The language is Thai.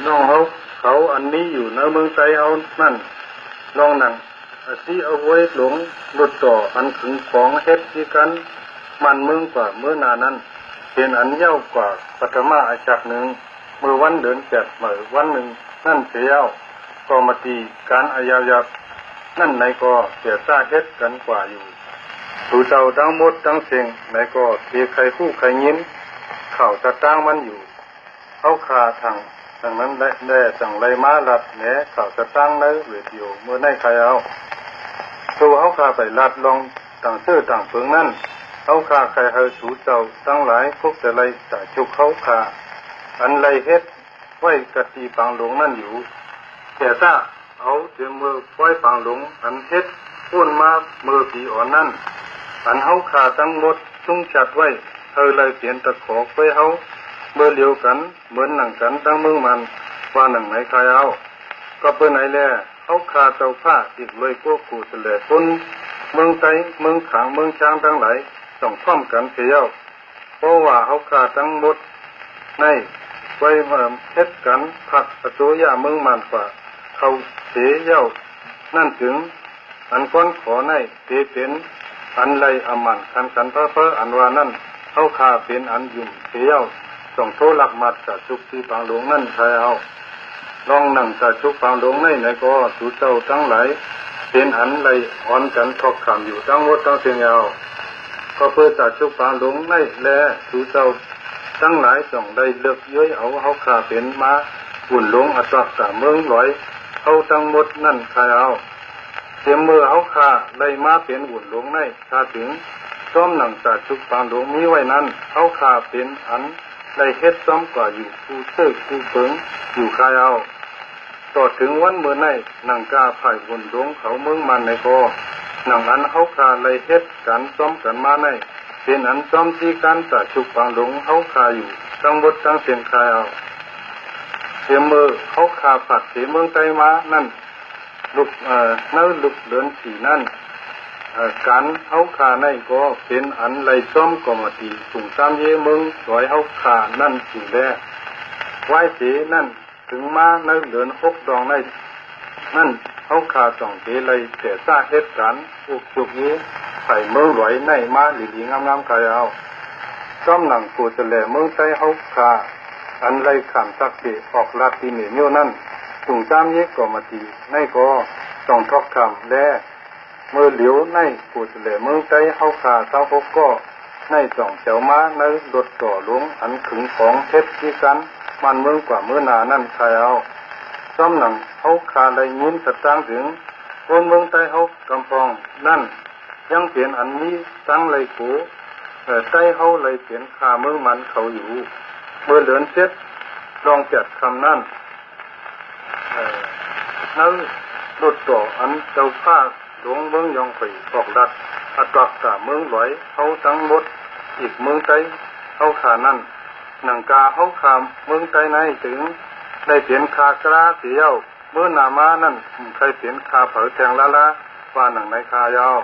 น้องเขาอันนี้อยู่ในเมืองไทยเฮานั่นลองนั่งสิเอาไว้หลงรถต่ออันขึงของเฮ็ดที่กันมันเมืองกว่าเมื่อนานั้นเป็นอันเย้ากว่าปฐมาอาจักหนึ่งเมื่อวันเดือน7เมื่อวันหนึ่งนั่นเสียเอาก็มาตีการอายายับนั่นไหนก็เสียซาเฮ็ดกันกว่าอยู่ดูเจ้าทั้งหมดทั้งเสียงไหนก็เทใครคู่ใครยิ้มข่าวจะตั้งมันอยู่เอาคาทางนั้นแน่จังไรมาลัดแหนข่าวจะตั้งในเวทีอยู่เมื่อในใครเอาตัวเอาคาไปลัดลองต่างชื่อต่างเพิงนั่นเอาคาใครเฮาสูเจ้าตั้งหลายพวกแต่ไรจะจุกเขาคาอันไรเฮ็ดไว้กะตีปังหลงนั่นอยู่แต่ถ้าเอาเดี๋ยวมือไว้ปังหลงอันเฮ็ดพ้นมามือผีอ่อนนั่นอันเฮาขาทั้งหมดจุงจัดไว้เฮาเลยเปลี่ยนตะขอไว้เฮาเมื่อเลียวกันเหมือนหนังกันตั้งเมืองมันว่าหนังไหนใครเอาก็เปิ้นไหนแลเฮาขาเจ้าผ้าอีกเลยพวกกูแสลคนเมืองไทยเมืองขางเมืองช้างทั้งหลายต้องพร้อมกันเสียเอาเพราะว่าเฮาขาทั้งหมดในไว้มาเฮ็ดกันผักประตูย่าเมืองมันกว่าเขาเสียเย้านั่นถึงอันก้อนขอในเตเป็นอันไรอมันคันกันเพ้ออันว่านั่นเขาคาเป็นอันยุ่มเสียต้องโทรหลักมัดกับจุกที่ปางหลวงนั่นใครเอาลองนั่งกับจุกปางหลวงในไหนก็สูเจ้าทั้งหลายเป็นอันไรอ่อนกันทอกขำอยู่ทั้งหมดทั้งเสียงเอาก็เพื่อจากจุกปางหลวงในแลสูเจ้าทั้งหลายต้องได้เลือกเย้ยเอาเขาคาเป็นมาหุ่นหลวงอัตราสาเมืองลอยเขาทั้งหมดนั่นใครเอาเสียมือเขาคาได้มาเป็นหุ่นหลวงในถ้าถึงซ้อมหนังจากจุกปางหลวงมีไว้นั้นเขาคาเป็นอันได้เฮ็ดซ้อมกว่าอยู่กูเซิกกูเปิงอยู่ใครเอาต่อถึงวันเมื่อในหนังกาไผ่หุ่นหลวงเขาเมืองมันในก็หนังอันเขาคาได้เฮ็ดกันซ้อมกันมาในเป็นอันซ้อมที่การจากจุกปางหลวงเขาคาอยู่ทั้งหมดทั้งเสียงใครเอาเสียมือเขาคาผัดเสียเมืองไตมานั่นลุกนั่นลุกเดินสีนั่นการเขาขาในก็เป็นอันไรซ้อมกอมตีสุ่งตามเยมึงสวยเขาขานั่นสิ่งแรกไหวสีนั่นถึงมาในเดิน6ดองในนั่นเขาขาจ่องเจเลยแต่ซาเฮ็ดกันอุกจุกนี้ไผ่เมืองไหวในมาหลีๆงามๆกายเอาซ้อมหนังกูจะแหล่เมืองใจเขาขาอันไรขามสักเกออกลาติเนโยนั่นสุ่งตามเยกอมตีในก็ต้องทอกคำและเมื่อเหลียวในกูจะแหล่เมืองใจเขาขาเท้าพกก็ในจ่องเจ้ามาในรถต่อหลวงอันขึงของเท็จที่กันมันเมืองกว่าเมื่อนานั่นใครเอาซ้อมหนังเขาขาได้ยินสตางถึงคนเมืองใต้เขากำพองนั่นยังเปลี่ยนอันนี้ตั้งเลยกูใต้เขาเลยเปลี่ยนขาเมืองมันเขาอยู่เมื่อเหลือนเช็ดลองจัดคำนั่นนั้นรถต่ออันเจ้าผ้าหลวงเมืองยองไปออกรัดอัตรักษาเมืองไหลเขาทั้งหมดอีกเมืองใต้เขาขานั่นหนังกาเขาขาเมืองใต้ในถึงได้เปลี่ยนคากระเสียวเมื่อนามานั่นใครเปลี่ยนคาเผาแทงละว่าหนังในคายาว